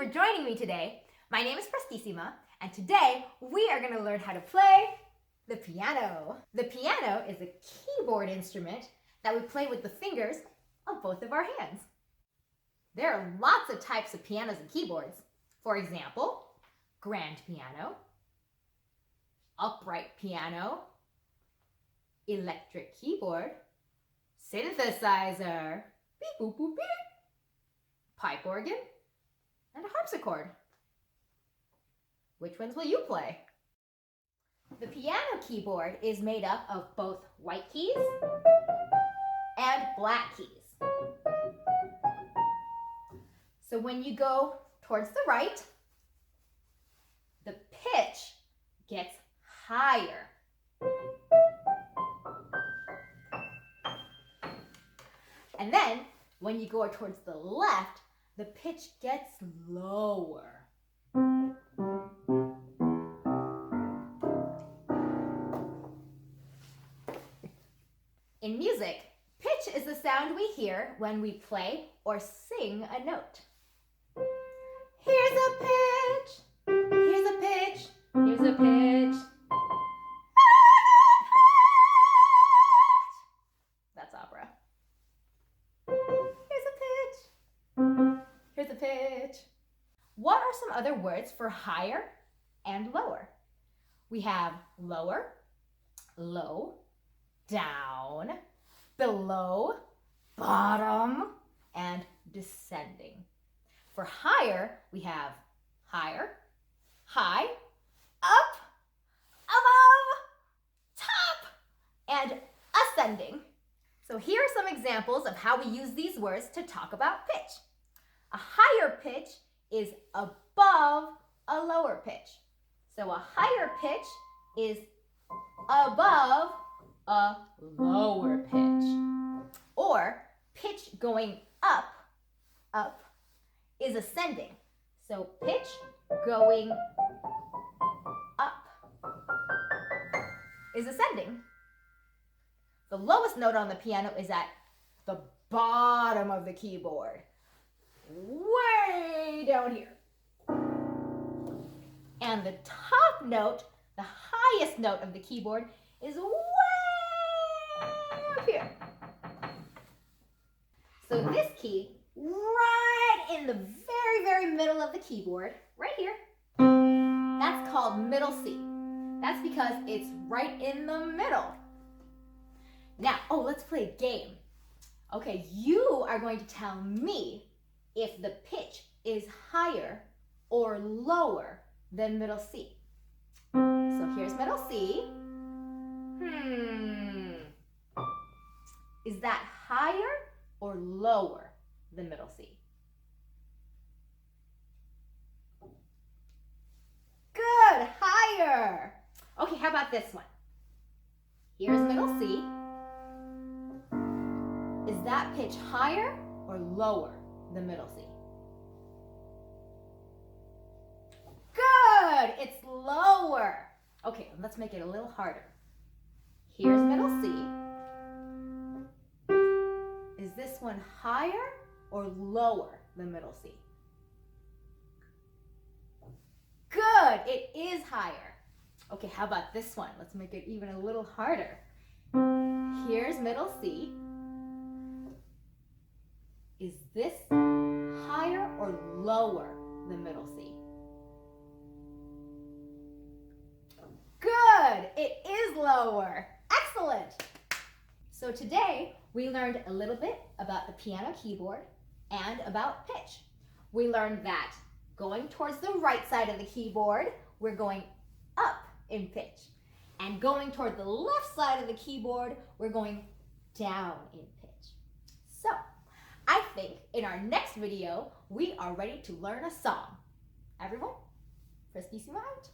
for joining me today. My name is Prestissima, and today we are going to learn how to play the piano. The piano is a keyboard instrument that we play with the fingers of both of our hands. There are lots of types of pianos and keyboards. For example, grand piano, upright piano, electric keyboard, synthesizer, beep boop boop beep, pipe organ, and a harpsichord. Which ones will you play? The piano keyboard is made up of both white keys and black keys. So when you go towards the right, the pitch gets higher. And then when you go towards the left, the pitch gets lower. In music, pitch is the sound we hear when we play or sing a note. Here's a pitch, here's a pitch, here's a pitch. That's opera. Here's a pitch, here's a pitch. What are some other words for higher and lower? We have lower, low, down, below, bottom, and descending. For higher, we have higher, high, up, above, top, and ascending. So here are some examples of how we use these words to talk about pitch. A higher pitch is above a lower pitch. So a higher pitch is above a lower pitch. Or pitch going up is ascending. So pitch going up is ascending. The lowest note on the piano is at the bottom of the keyboard, way down here. And the top note, the highest note of the keyboard, is way up here. So this key, right in the very, very middle of the keyboard, right here, that's called middle C. That's because it's right in the middle. Now, let's play a game. Okay, you are going to tell me if the pitch is higher or lower than middle C. So here's middle C. Is that higher or lower than middle C? Good, higher. Okay, how about this one? Here's middle C. Is that pitch higher or lower than middle C? Good, it's lower. Okay, let's make it a little harder. Here's middle C. Is this one higher or lower than middle C? Good, it is higher. Okay, how about this one? Let's make it even a little harder. Here's middle C. Is this higher or lower than middle C? Good, it is lower. Excellent. So today we learned a little bit about the piano keyboard and about pitch. We learned that going towards the right side of the keyboard, we're going up in pitch. And going toward the left side of the keyboard, we're going down in pitch. So, I think in our next video, we are ready to learn a song. Everyone, Prestissima out.